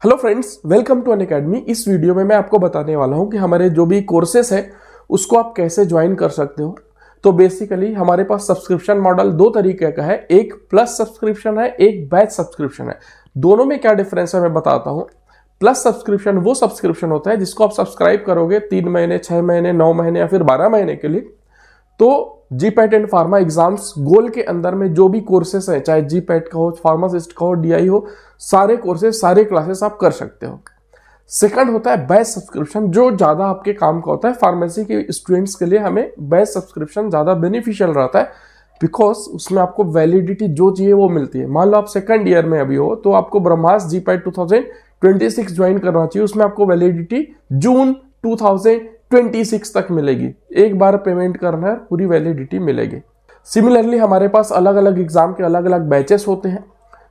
Hello friends, welcome to Unacademy. इस video में मैं आपको बताने वाला हूं कि हमारे जो भी कोर्सेस है उसको आप कैसे ज्वाइन कर सकते हो। तो बेसिकली हमारे पास सब्सक्रिप्शन मॉडल दो तरीके का है, एक प्लस सब्सक्रिप्शन है, एक बैच सब्सक्रिप्शन है। दोनों में क्या डिफरेंस है मैं बताता हूं। प्लस सब्सक्रिप्शन वो सब्सक्रिप्शन होता है जिसको आप सब्सक्राइब करोगे 3 महीने, 6 महीने, 9 महीने या फिर 12 महीने के लिए। तो जीपैट एंड फार्मा एग्जाम्स गोल के अंदर में जो भी कोर्सेस हैं, चाहे जीपैट का हो, फार्मासिस्ट का हो, डीआई हो, सारे कोर्सेस, सारे क्लासेस आप कर सकते हो। सेकंड होता है बैच सब्सक्रिप्शन, जो ज्यादा आपके काम का होता है। फार्मेसी के स्टूडेंट्स के लिए हमें बैच सब्सक्रिप्शन ज्यादा बेनिफिशियल रहता है, बिकॉज उसमें आपको वैलिडिटी जो चाहिए वो मिलती है। मान लो आप सेकंड ईयर में अभी हो तो आपको ब्रह्मास्त्र जीपैट 2026 ज्वाइन करना चाहिए। उसमें आपको वैलिडिटी जून 2026 तक मिलेगी। एक बार पेमेंट करना है, पूरी वैलिडिटी मिलेगी। सिमिलरली हमारे पास अलग अलग एग्जाम के अलग अलग बैचेस होते हैं।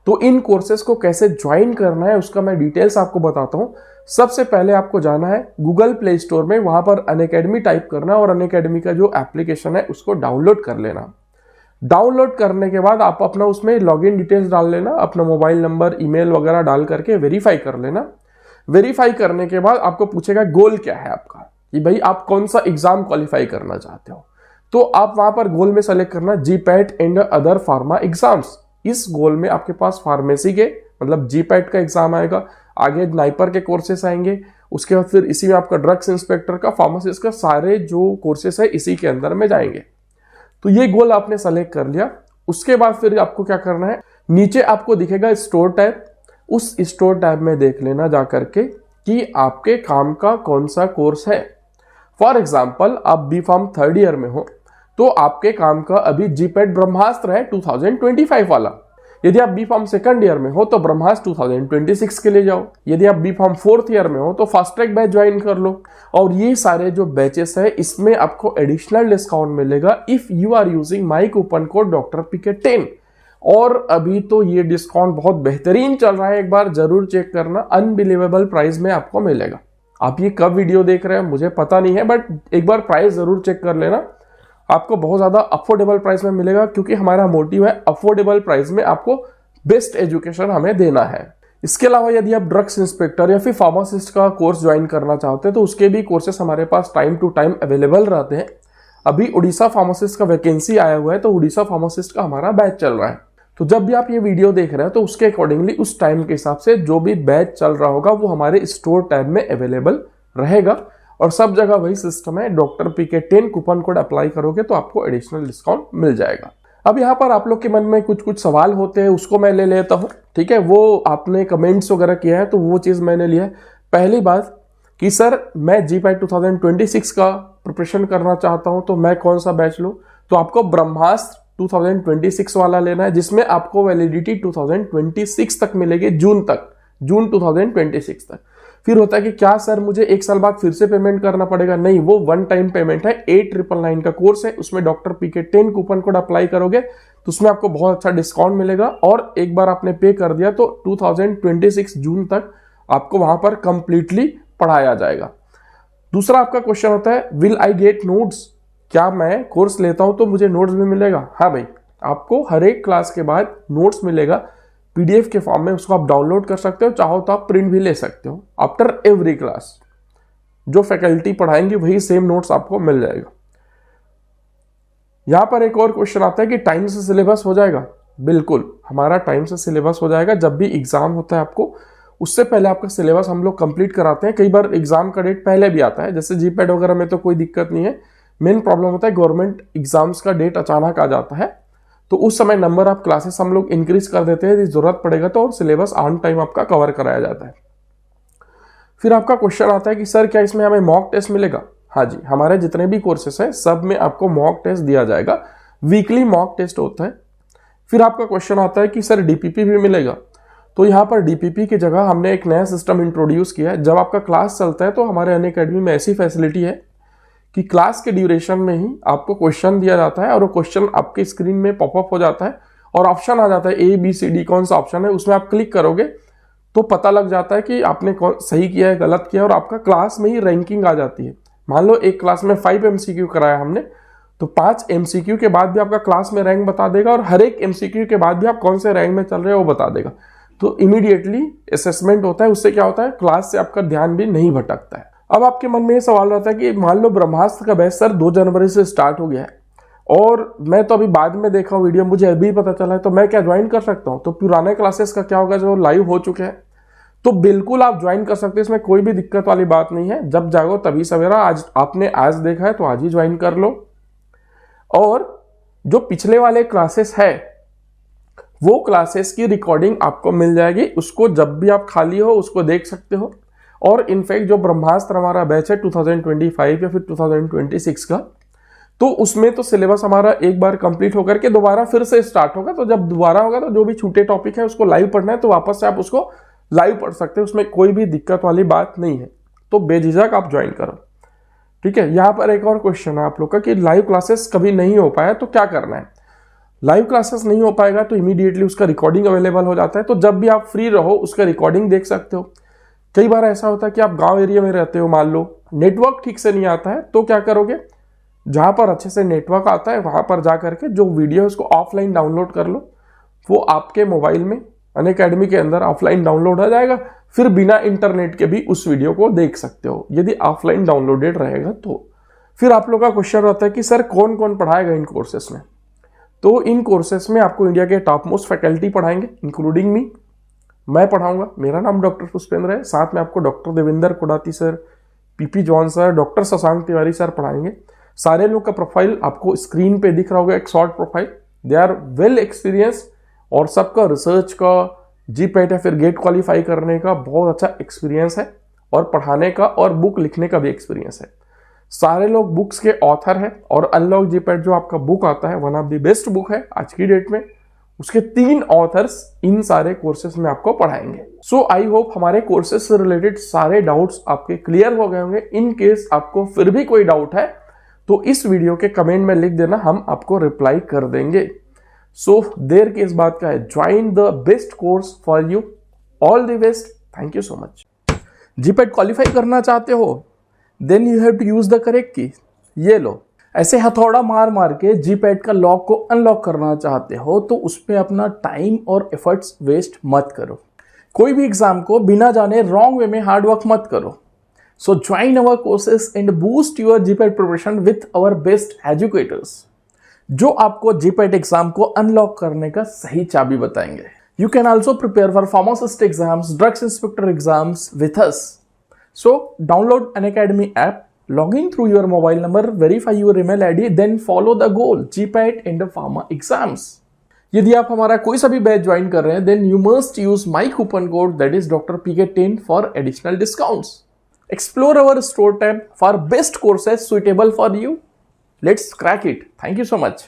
तो इन कोर्सेज को कैसे ज्वाइन करना है उसका मैं डिटेल्स आपको बताता हूं। सबसे पहले आपको जाना है गूगल प्ले स्टोर में, वहां पर अनअकैडमी टाइप करना और अनअकैडमी का जो एप्लीकेशन है उसको डाउनलोड कर लेना। डाउनलोड करने के बाद आप अपना उसमें लॉगिन डिटेल्स डाल लेना, अपना मोबाइल नंबर, ईमेल वगैरह डाल करके वेरीफाई कर लेना। वेरीफाई करने के बाद आपको पूछेगा गोल क्या है आपका, कि भाई आप कौन सा एग्जाम क्वालिफाई करना चाहते हो। तो आप वहां पर गोल में सेलेक्ट करना GPAT and other pharma exams. इस गोल में आपके पास फार्मेसी के मतलब जीपैट का एग्जाम आएगा, आगे नाइपर के कोर्सेस आएंगे, उसके बाद फिर इसी में आपका ड्रग्स इंस्पेक्टर का, फार्मासिस्ट का, सारे जो कोर्सेस है इसी के अंदर में जाएंगे। तो ये गोल आपने सेलेक्ट कर लिया। उसके बाद फिर आपको क्या करना है, नीचे आपको दिखेगा स्टोर टैब। उस स्टोर टैब में देख लेना जा करके कि आपके काम का कौन सा कोर्स है। फॉर एग्जाम्पल आप बी फार्म थर्ड ईयर में हो तो आपके काम का अभी जीपैट ब्रह्मास्त्र है 2025 वाला। यदि आप बी फार्म सेकंड ईयर में हो तो ब्रह्मास्त्र 2026 के लिए जाओ। यदि आप बी फार्म फोर्थ ईयर में हो तो फास्ट ट्रैक बैच ज्वाइन कर लो। और ये सारे जो बैचेस है इसमें आपको एडिशनल डिस्काउंट मिलेगा if you are using my coupon code doctor PK10। और अभी तो ये डिस्काउंट बहुत बेहतरीन चल रहा है, एक बार जरूर चेक करना। अनबिलीवेबल प्राइस में आपको मिलेगा। आप ये कब वीडियो देख रहे हैं मुझे पता नहीं है, बट एक बार प्राइस जरूर चेक कर लेना। आपको बहुत ज्यादा अफोर्डेबल प्राइस में मिलेगा, क्योंकि हमारा मोटिव है अफोर्डेबल प्राइस में आपको बेस्ट एजुकेशन हमें देना है। इसके अलावा यदि आप ड्रग्स इंस्पेक्टर या फिर फार्मासिस्ट का कोर्स ज्वाइन करना चाहते हैं तो उसके भी कोर्सेस हमारे पास टाइम टू टाइम अवेलेबल रहते हैं। अभी उड़ीसा फार्मासिस्ट का वैकेंसी आया हुआ है तो उड़ीसा फार्मासिस्ट का हमारा बैच चल रहा है। तो जब भी आप ये वीडियो देख रहे हैं तो उसके अकॉर्डिंगली उस टाइम के हिसाब से जो भी बैच चल रहा होगा वो हमारे स्टोर टैब में अवेलेबल रहेगा। और सब जगह वही सिस्टम है, doctor PK10 coupon code apply करोगे तो आपको एडिशनल डिस्काउंट मिल जाएगा। अब यहाँ पर आप लोग के मन में कुछ सवाल होते हैं, उसको मैं ले लेता हूँ। ठीक है, वो आपने कमेंट्स वगैरह किया है तो वो चीज़ मैंने लिया है। पहली बात कि सर मैं जीपैट 2026 का प्रिपरेशन करना चाहता हूँ तो मैं कौन सा बैच लूँ। तो आपको ब्रह्मास्त्र 2026 वाला लेना है, जिसमें आपको वैलिडिटी 2026 तक मिलेगी, जून 2026 तक। फिर होता है कि क्या सर मुझे एक साल बाद फिर से पेमेंट करना पड़ेगा। नहीं, वो वन टाइम पेमेंट है। 8999 का कोर्स है, उसमें doctor PK10 coupon code apply करोगे तो उसमें आपको बहुत अच्छा डिस्काउंट मिलेगा। और एक बार आपने पे कर दिया तो 2026 जून तक आपको वहां पर कंप्लीटली पढ़ाया जाएगा। दूसरा आपका क्वेश्चन होता है विल आई गेट नोट्स, क्या मैं कोर्स लेता हूं तो मुझे नोट्स भी मिलेगा। हाँ भाई, आपको हर एक क्लास के बाद नोट्स मिलेगा PDF के फॉर्म में, उसको आप डाउनलोड कर सकते हो, चाहो तो आप प्रिंट भी ले सकते हो। आफ्टर एवरी क्लास जो फैकल्टी पढ़ाएंगे वही सेम नोट्स आपको मिल जाएगा। यहां पर एक और क्वेश्चन आता है कि टाइम से सिलेबस हो जाएगा। बिल्कुल, हमारा टाइम से सिलेबस हो जाएगा। जब भी एग्जाम होता है आपको उससे पहले आपका सिलेबस हम लोग कंप्लीट कराते हैं। कई बार एग्जाम का डेट पहले भी आता है, जैसे जीपैट वगैरह में तो कोई दिक्कत नहीं है। मेन प्रॉब्लम होता है गवर्नमेंट एग्जाम्स का डेट अचानक आ जाता है, तो उस समय नंबर ऑफ क्लासेस हम लोग इंक्रीज कर देते हैं यदि जरूरत पड़ेगा तो, और सिलेबस ऑन टाइम आपका कवर कराया जाता है। फिर आपका क्वेश्चन आता है कि सर क्या इसमें हमें मॉक टेस्ट मिलेगा। हाँ जी, हमारे जितने भी कोर्सेस हैं सब में आपको मॉक टेस्ट दिया जाएगा। वीकली मॉक टेस्ट होता है। फिर आपका क्वेश्चन आता है कि सर DPP भी मिलेगा। तो यहाँ पर DPP की जगह हमने एक नया सिस्टम इंट्रोड्यूस किया है। जब आपका क्लास चलता है तो हमारे अनअकैडमी में ऐसी फैसिलिटी है कि क्लास के ड्यूरेशन में ही आपको क्वेश्चन दिया जाता है और वो क्वेश्चन आपके स्क्रीन में पॉपअप हो जाता है और ऑप्शन आ जाता है ABCD कौन सा ऑप्शन है, उसमें आप क्लिक करोगे तो पता लग जाता है कि आपने सही किया है गलत किया है, और आपका क्लास में ही रैंकिंग आ जाती है। मान लो एक क्लास में 5 MCQ कराया हमने तो 5 MCQ के बाद भी आपका क्लास में रैंक बता देगा और हर एक MCQ के बाद भी आप कौन से रैंक में चल रहे हो वो बता देगा। तो इमीडिएटली असेसमेंट होता है, उससे क्या होता है क्लास से आपका ध्यान भी नहीं भटकता है। अब आपके मन में ये सवाल रहता है कि मान लो ब्रह्मास्त्र का बैच सर 2 जनवरी से स्टार्ट हो गया है और मैं तो अभी बाद में देखा हूँ वीडियो, मुझे अभी पता चला है, तो मैं क्या ज्वाइन कर सकता हूँ? तो पुराने क्लासेस का क्या होगा जो लाइव हो चुके हैं? तो बिल्कुल आप ज्वाइन कर सकते हैं, इसमें कोई भी दिक्कत वाली बात नहीं है। जब जागो तभी सवेरा, आज आपने आज देखा है तो आज ही ज्वाइन कर लो। और जो पिछले वाले क्लासेस है वो क्लासेस की रिकॉर्डिंग आपको मिल जाएगी, उसको जब भी आप खाली हो उसको देख सकते हो। और इनफैक्ट जो ब्रह्मास्त्र हमारा बैच है 2025 या फिर 2026 का, तो उसमें तो सिलेबस हमारा एक बार कंप्लीट होकर के दोबारा फिर से स्टार्ट होगा। तो जब दोबारा होगा तो जो भी छूटे टॉपिक है उसको लाइव पढ़ना है तो वापस से आप उसको लाइव पढ़ सकते हैं, उसमें कोई भी दिक्कत वाली बात नहीं है। तो बेझिझक आप ज्वाइन करो, ठीक है। यहाँ पर एक और क्वेश्चन है आप लोग का कि लाइव क्लासेस कभी नहीं हो पाया तो क्या करना है? लाइव क्लासेस नहीं हो पाएगा तो इमीडिएटली उसका रिकॉर्डिंग अवेलेबल हो जाता है, तो जब भी आप फ्री रहो उसका रिकॉर्डिंग देख सकते हो। कई बार ऐसा होता है कि आप गांव एरिया में रहते हो, मान लो नेटवर्क ठीक से नहीं आता है, तो क्या करोगे, जहां पर अच्छे से नेटवर्क आता है वहां पर जा करके जो वीडियो है उसको ऑफलाइन डाउनलोड कर लो। वो आपके मोबाइल में अनअकैडमी के अंदर ऑफलाइन डाउनलोड हो जाएगा, फिर बिना इंटरनेट के भी उस वीडियो को देख सकते हो यदि ऑफलाइन डाउनलोडेड रहेगा तो। फिर आप लोग का क्वेश्चन रहता है कि सर कौन कौन पढ़ाएगा इन कोर्सेस में? तो इन कोर्सेस में आपको इंडिया के टॉप मोस्ट फैकल्टी पढ़ाएंगे इंक्लूडिंग मी। मैं पढ़ाऊंगा, मेरा नाम डॉक्टर पुष्पेंद्र है, साथ में आपको doctor Devendra Kodati sir, P P John sir, doctor Shashank Tiwari sir पढ़ाएंगे। सारे लोग का प्रोफाइल आपको स्क्रीन पे दिख रहा होगा, एक short profile. They are well experience और सबका रिसर्च का, जीपैट या फिर गेट क्वालिफाई करने का बहुत अच्छा एक्सपीरियंस है और पढ़ाने का और बुक लिखने का भी एक्सपीरियंस है। सारे लोग बुक्स के ऑथर है और अनलॉक जीपैट जो आपका बुक आता है one of the best book है आज की डेट में, उसके 3 ऑथर्स इन सारे कोर्सेस में आपको पढ़ाएंगे। सो आई होप हमारे कोर्सेस से रिलेटेड सारे डाउट्स आपके क्लियर हो गए होंगे। इन केस आपको फिर भी कोई डाउट है तो इस वीडियो के कमेंट में लिख देना, हम आपको रिप्लाई कर देंगे। सो देर की इस बात का है, join the best course for you, all the best, thank you so much. GPAT qualify करना चाहते हो then you have to use the correct key. ये लो, ऐसे हथौड़ा मार मार के जीपैट का लॉक को अनलॉक करना चाहते हो तो उसमें अपना टाइम और एफर्ट्स वेस्ट मत करो। कोई भी एग्जाम को बिना जाने रॉन्ग वे में हार्ड वर्क मत करो। सो join our courses and boost your GPAT preparation with our best educators, जो आपको जीपैट एग्जाम को अनलॉक करने का सही चाबी बताएंगे। You can also prepare for pharmacist exams, drugs inspector exams with us. So download Unacademy app, log in through your mobile number, verify your email ID, then follow the goal, GPAT and the pharma exams. यदि आप हमारा कोई सा भी batch join कर रहे हैं then you must use my coupon code that is Dr. PK10 for additional discounts. Explore our store tab for best courses suitable for you. Let's crack it. Thank you so much.